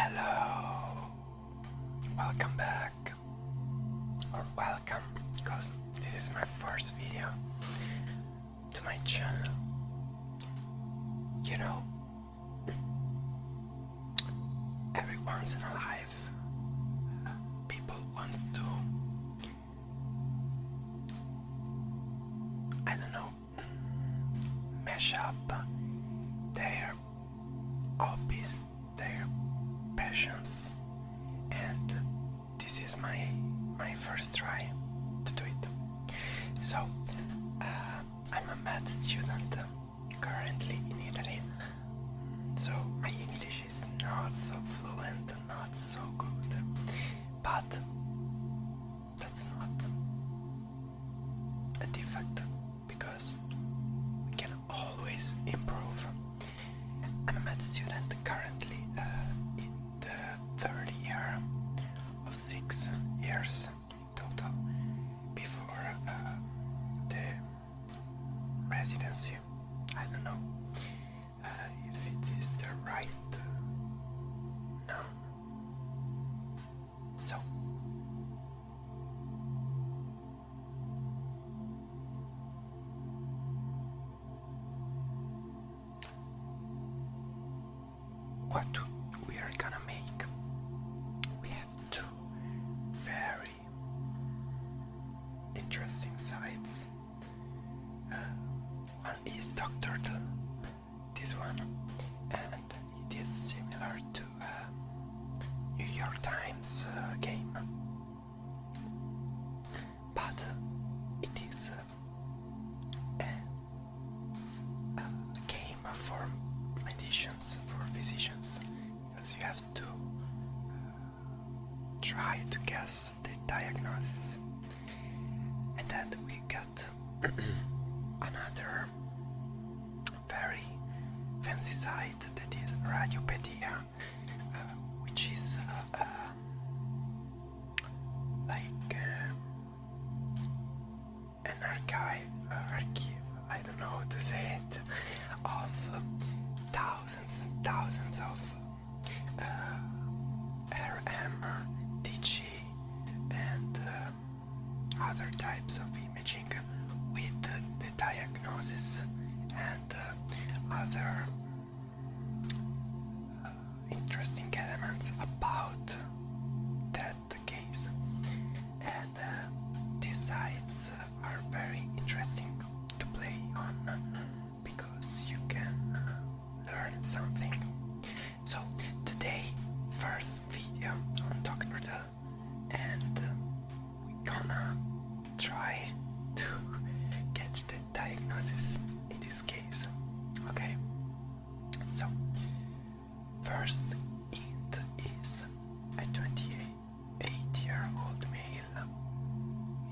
Hello, welcome back, or welcome, because this is my first video to my channel. You know, every once in a life, people wants to, I don't know, mash up their hobbies, their passions, and this is my first try to do it. So I'm a math student currently in Italy, so my English is not so fluent, not so good, but that's not a defect because we can always improve. I'm a math student currently in the third year of 6 years total before the residency. I don't know if it is the right noun. So what we are gonna make, we have two very interesting sites. One is Doctordle, this one, and it is similar to New York Times game, but it is a game for medicians, for physicians, because you have to try to guess the diagnosis. And then we got another very fancy site that is Radiopedia, which is like an archive, I don't know how to say it, of thousands and thousands of RM, DG, and other types of imaging with the diagnosis and other interesting elements about that case. And these sites are very interesting to play on because you can learn something. So today, first video on Doctordle, and we're gonna try to catch the diagnosis in this case. Okay, so first hint is a 28-year-old male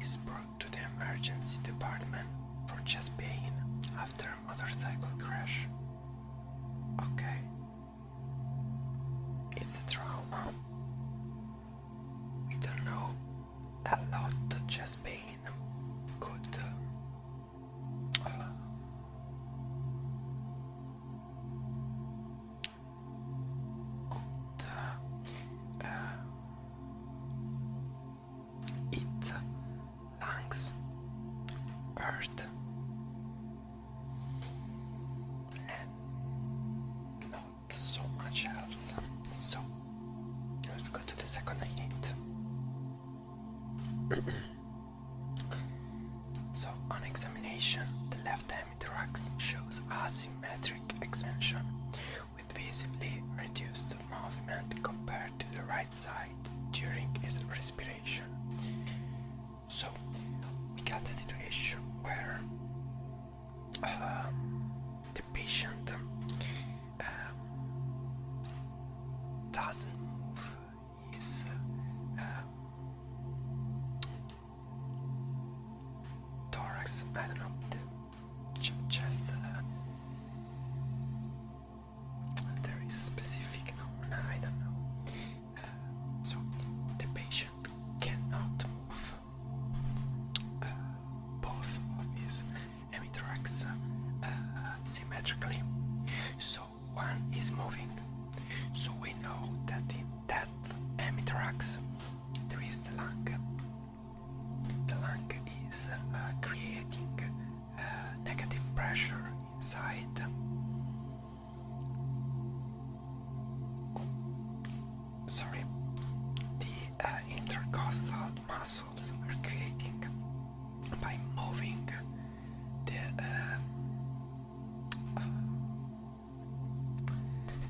is brought to the emergency department for chest pain after a motorcycle crash. Okay, it's a trauma. We don't know a lot. Chest pain could eat lungs, earth, and not so much else. So let's go to the second hint. So on examination, the left hemithorax shows asymmetric expansion with visibly reduced movement compared to the right side during his respiration. So we got a situation where the patient doesn't move his thorax, I don't know, the chest. There is a specific noun, I don't know. So the patient cannot move both of his hemithorax symmetrically. So one is moving. So we know that in is the lung. The lung is creating negative pressure inside. Sorry, the intercostal muscles are creating by moving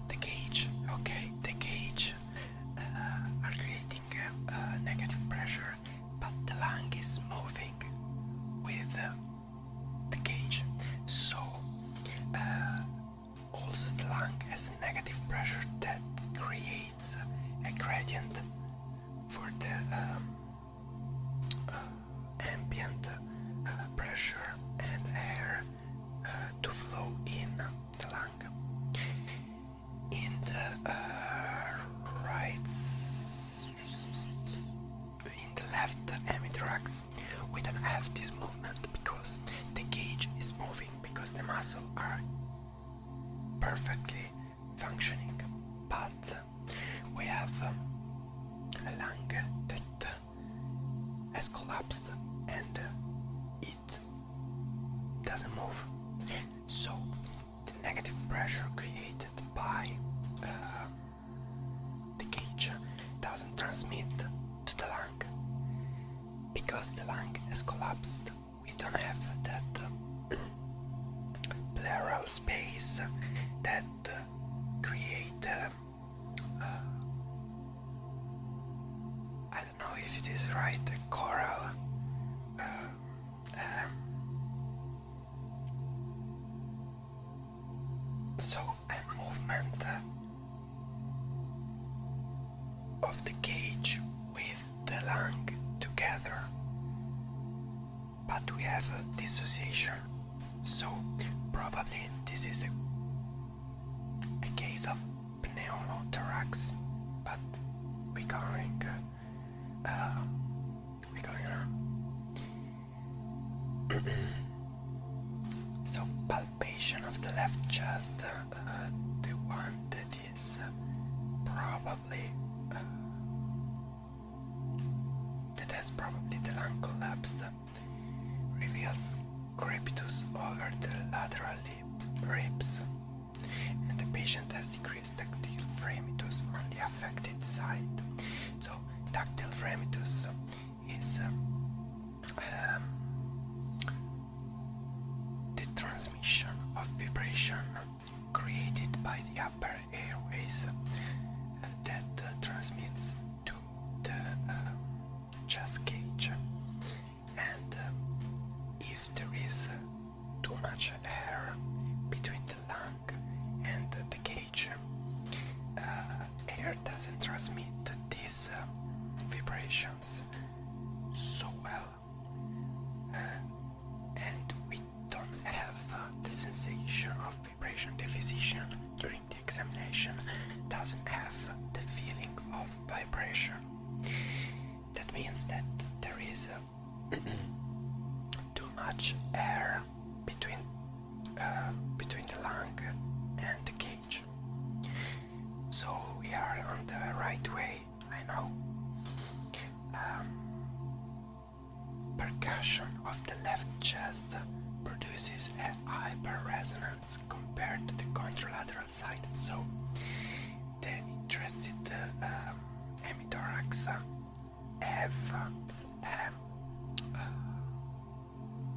the gauge. Okay, the gauge are creating negative pressure, but the lung is moving with the gauge. So also the lung has a negative pressure that creates a gradient for the ambient pressure and air to flow in the lung. In the left hemithorax, we don't have this movement because the gauge is moving, because the muscles are perfectly functioning. But we have a lung that has collapsed and it doesn't move. So the negative pressure created by the gauge doesn't transmit to the lung. Because the lung has collapsed, we don't have that pleural space that create I don't know if it is right, a choral so a movement of the gauge with the lung together, but we have a dissociation. So probably this is a case of pneumothorax, but we're going on. So palpation of the left chest, the one that is probably that has probably the lung collapsed, reveals crepitus over the lateral ribs, and the patient has decreased tactile fremitus on the affected side. So tactile fremitus is the transmission of vibration created by the upper airways that transmits to the chest cage, and if there is too much air between the lung and the cage, air doesn't transmit these vibrations so well, and we don't have the sensation of vibration. The physician during the examination doesn't have the feeling of vibration. That means that there is too much air between the lung and the cage. So we are on the right way, I know. Percussion of the left chest produces a hyperresonance compared to the contralateral side. So the interested hemithorax have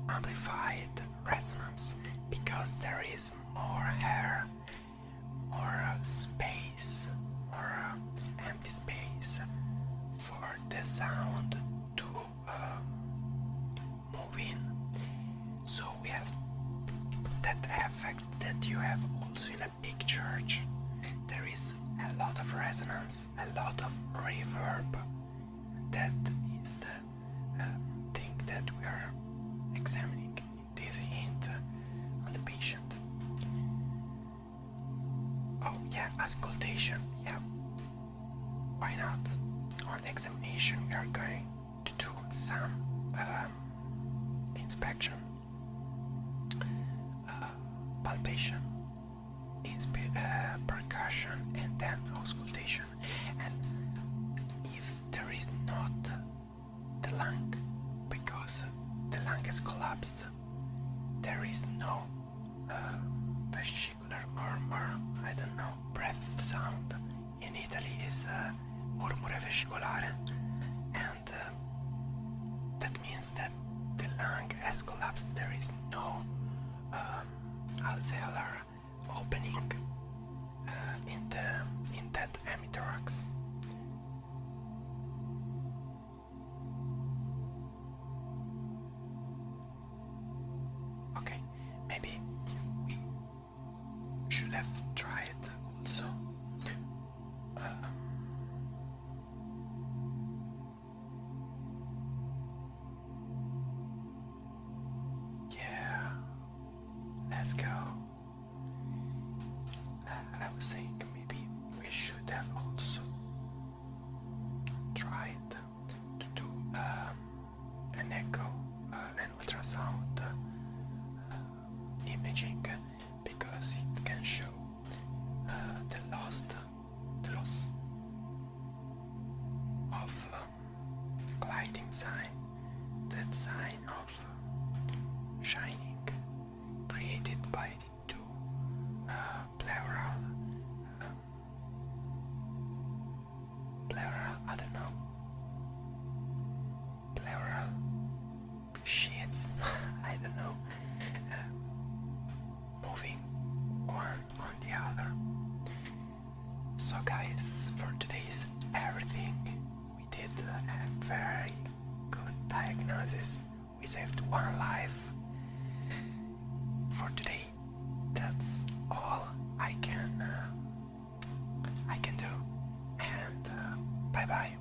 amplified resonance because there is more air, more space, more empty space for the sound to move in. So we have that effect that you have also in a big church. There is a lot of resonance, a lot of reverb. That is the thing that we are examining in this hint on the patient. Oh yeah, auscultation, yeah. Why not? On the examination we are going to do some inspection, palpation, percussion, and then auscultation. And if there is not lung has collapsed. There is no fascicular murmur, I don't know, breath sound. In Italy is murmure fascicolare, and that means that the lung has collapsed. There is no alveolar opening in that hemithorax. Okay, maybe we should have tried also yeah, let's go. I was saying maybe we should have also tried to do an echo, an ultrasound imaging, because it can show the loss of gliding sign, that sign of shining created by the two pleural, I don't know, pleural sheets, I don't know, moving one on the other. So guys, for today's everything, we did a very good diagnosis. We saved one life. For today, that's all I can do, and bye bye.